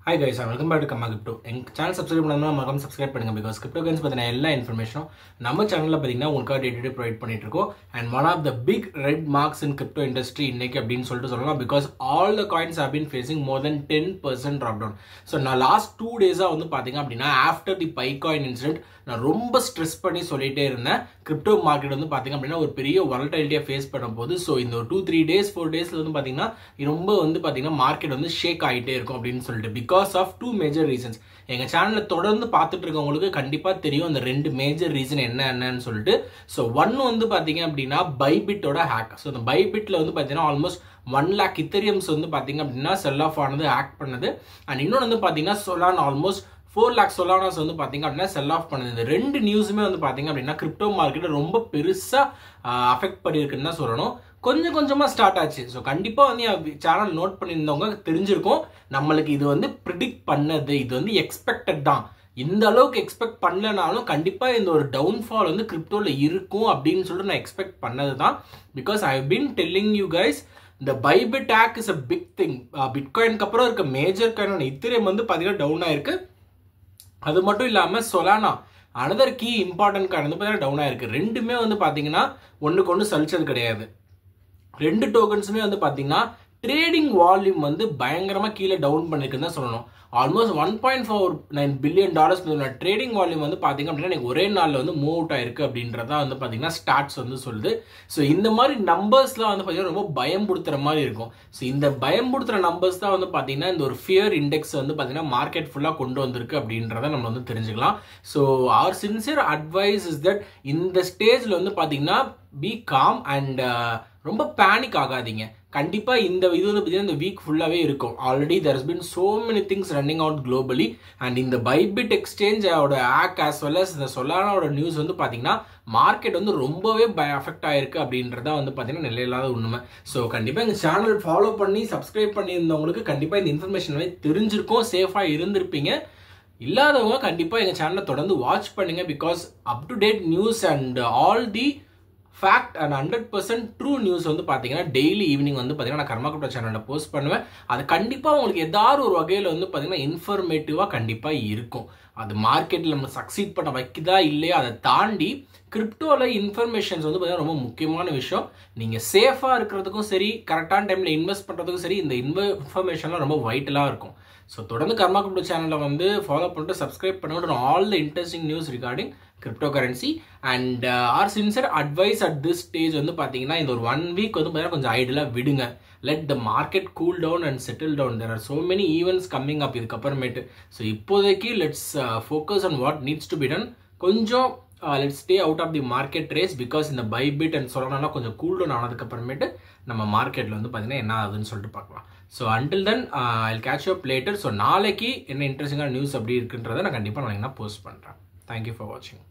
Hi guys, welcome back to Kamma Crypto. எங்க channel subscribe பண்ணாம மறக்காம சப்ஸ்கிரைப் பண்ணுங்க because cryptocurrency பத்தின எல்லா இன்ஃபர்மேஷனும் நம்ம சேனல்ல பாத்தீங்கன்னா உங்களுக்கு டே டு டே ப்ரொவைட் பண்ணிட்டு இருக்கோம். And one of the big red marks in crypto industry இன்னைக்கு அப்படினு சொல்லிட்டு சொல்லலாம் because all the coins have been facing more than 10% drop down. So நான் last 2 days-ஆ வந்து பாத்தீங்க அப்படினா after the Bitcoin incident நான் ரொம்ப ஸ்ட்ரெஸ் பண்ணி சொல்லிட்டே இருந்தேன். கிரிப்டோ மார்க்கெட் வந்து பாத்தீங்க அப்படினா ஒரு பெரிய வாலடைலிட்டியை ஃபேஸ் பண்ணும்போது சோ இந்த ஒரு 2-3 days 4 daysல வந்து பாத்தீங்கன்னா ரொம்ப வந்து பாத்தீங்கன்னா மார்க்கெட் வந்து ஷேக் ஆயிட்டே இருக்கும் அப்படினு சொல்லிட்டு because of two major reasons. எங்க சேனல்ல தொடர்ந்து பார்த்துட்டு இருக்கவங்களுக்கு கண்டிப்பா தெரியும் அந்த ரெண்டு மேஜர் ரீசன் என்னன்னு சொல்லிட்டு. சோ ஒன்னு வந்து பாத்தீங்க அப்படினா பைபிட்டோட ஹேக். சோ இந்த பைபிட்ல வந்து பாத்தீங்கன்னா ஆல்மோஸ்ட் 1 lakh இத்தீரியம்ஸ் வந்து பாத்தீங்க அப்படினா செல் ஆஃப் ஆனது ஹேக் பண்ணது. அண்ட் இன்னொன்னு வந்து பாத்தீங்கன்னா சொலானா ஆல்மோஸ்ட் 4 lakh சொலானாஸ் வந்து பாத்தீங்க அப்படினா செல் ஆஃப் பண்ணுது. இந்த ரெண்டு நியூஸுமே வந்து பாத்தீங்க அப்படினா கிரிப்டோ மார்க்கெட்டை ரொம்ப பெருசா அஃபெக்ட் பண்ணியிருக்குன்னு தான் சொல்லணும். கொஞ்சம் கொஞ்சமா ஸ்டார்ட் ஆச்சு. ஸோ கண்டிப்பா வந்து சேனல் நோட் பண்ணியிருந்தவங்க தெரிஞ்சிருக்கும் நம்மளுக்கு இது வந்து ப்ரிடிக்ட் பண்ணது, இது வந்து எக்ஸ்பெக்டட் தான். இந்த அளவுக்கு எக்ஸ்பெக்ட் பண்ணலனாலும் கண்டிப்பா இந்த ஒரு டவுன்ஃபால் வந்து கிரிப்டோல இருக்கும் அப்படின்னு சொல்லிட்டு நான் எக்ஸ்பெக்ட் பண்ணது தான். Because I have been telling you guys இந்த Bybit hack is a big thing. பிட்காயினுக்கு அப்புறம் இருக்க மேஜர் காயின் இத்தீரியம் வந்து பாத்தீங்கன்னா டவுன் ஆயிருக்கு. அது மட்டும் இல்லாம Solana another key important coin வந்து பாத்தீங்கன்னா டவுன் ஆயிருக்கு. ரெண்டுமே வந்து பாத்தீங்கன்னா ஒண்ணுக்கு ஒன்று சலிச்சது கிடையாது. ரெண்டு டோக்கன்ஸுமே வந்து பாத்தீங்கன்னா ட்ரேடிங் வால்யூம் வந்து பயங்கரமா கீழே டவுன் பண்ணிருக்குன்னு தான் சொல்லணும். ஆல்மோஸ்ட் $1.49 billion ட்ரேடிங் வால்யூம் வந்து பாத்தீங்க அப்படின்னா எனக்கு ஒரே நாள்ல வந்து மூவ் அவுட் ஆயிருக்கு அப்படின்றதா வந்து பாத்தீங்கன்னா ஸ்டாட்ஸ் வந்து சொல்லுது. ஸோ இந்த மாதிரி நம்பர்ஸ்லாம் வந்து பாத்தீங்கன்னா ரொம்ப பயம்படுத்துற மாதிரி இருக்கும். ஸோ இந்த பயம்படுத்துற நம்பர்ஸ் தான் வந்து பாத்தீங்கன்னா இந்த ஒரு ஃபியர் இண்டெக்ஸ் வந்து பாத்தீங்கன்னா மார்க்கெட் ஃபுல்லா கொண்டு வந்திருக்கு அப்படின்றத நம்ம வந்து தெரிஞ்சுக்கலாம். ஸோ அவர் சின்சியர் அட்வைஸ் இஸ் தட் இந்த ஸ்டேஜ்ல வந்து பாத்தீங்கன்னா பி காம் அண்ட் ரொம்ப பேனிக் ஆகாதீங்க. கண்டிப்பா இந்த இது வந்து பாத்தீங்கன்னா இந்த வீக் ஃபுல்லாவே இருக்கும். Already there has been so many things running out globally and இந்த பைபிட் எக்ஸ்சேஞ்ச் ஓட ஹேக் as well as இந்த சொலானாவோட நியூஸ் வந்து பாத்தீங்கன்னா மார்க்கெட் வந்து ரொம்பவே அஃபெக்ட் ஆயிருக்கு அப்படின்றத வந்து பாத்தீங்கன்னா நிலையில்லாத உண்மை. ஸோ கண்டிப்பா இந்த சேனல் ஃபாலோ பண்ணி சப்ஸ்கிரைப் பண்ணியிருந்தவங்களுக்கு கண்டிப்பா இந்த இன்ஃபர்மேஷன் தெரிஞ்சிருக்கும், சேஃபா இருந்திருப்பீங்க. இல்லாதவங்க கண்டிப்பா எங்க சேனலை தொடர்ந்து வாட்ச் பண்ணுங்க because up to date news and all the fact and 100% true news வந்து பார்த்தீங்கன்னா டெய்லி ஈவினிங் வந்து பார்த்தீங்கன்னா நான் கர்மா கிரிப்டோ சேனலில் போஸ்ட் பண்ணுவேன். அது கண்டிப்பாக உங்களுக்கு ஏதாவது ஒரு வகையில் வந்து பார்த்தீங்கன்னா இன்ஃபர்மேட்டிவாக கண்டிப்பாக இருக்கும். அது மார்க்கெட்டில் நம்ம சக்சீட் பண்ண வைக்குதா இல்லையா அதை தாண்டி கிரிப்டோவில் இன்ஃபர்மேஷன்ஸ் வந்து பார்த்தீங்கன்னா ரொம்ப முக்கியமான விஷயம். நீங்கள் சேஃபாக இருக்கிறதுக்கும் சரி, கரெக்டான டைமில் இன்வெஸ்ட் பண்ணுறதுக்கும் சரி, இந்த இன்ஃபர்மேஷன்லாம் ரொம்ப வைட்டலாக இருக்கும். ஸோ தொடர்ந்து கர்மா கிரிப்டோ சேனலை வந்து ஃபாலோ பண்ணிட்டு சப்ஸ்கிரைப் பண்ணிட்டு all the interesting news regarding crypto currency and R sincere advice at this stage வந்து பார்த்தீங்கன்னா இந்த ஒரு 1 week வந்து பார்த்தீங்கன்னா கொஞ்சம் ஐடியலாக விடுங்க. Let the market cool down and settle down. There are so many events coming up இதுக்கப்புறமேட்டு. ஸோ இப்போதைக்கு let's focus on what needs to be done. கொஞ்சம் let's stay out of the market race because இந்த Bybit and சொல்லணும்னா கொஞ்சம் cool down ஆனதுக்கப்புறமேட்டு நம்ம மார்க்கெட்டில் வந்து பார்த்தீங்கன்னா என்ன ஆகுதுன்னு சொல்லிட்டு பார்க்கலாம். ஸோ அண்டில் தென் ஐல் கேட்ச் அப் லேட்டர். ஸோ நாளைக்கு என்ன இன்ட்ரெஸ்டிங்கான நியூஸ் அப்படி இருக்குன்றதை நான் கண்டிப்பாக நான் போஸ்ட் பண்ணுறேன். தேங்க்யூ ஃபார் வாட்சிங்.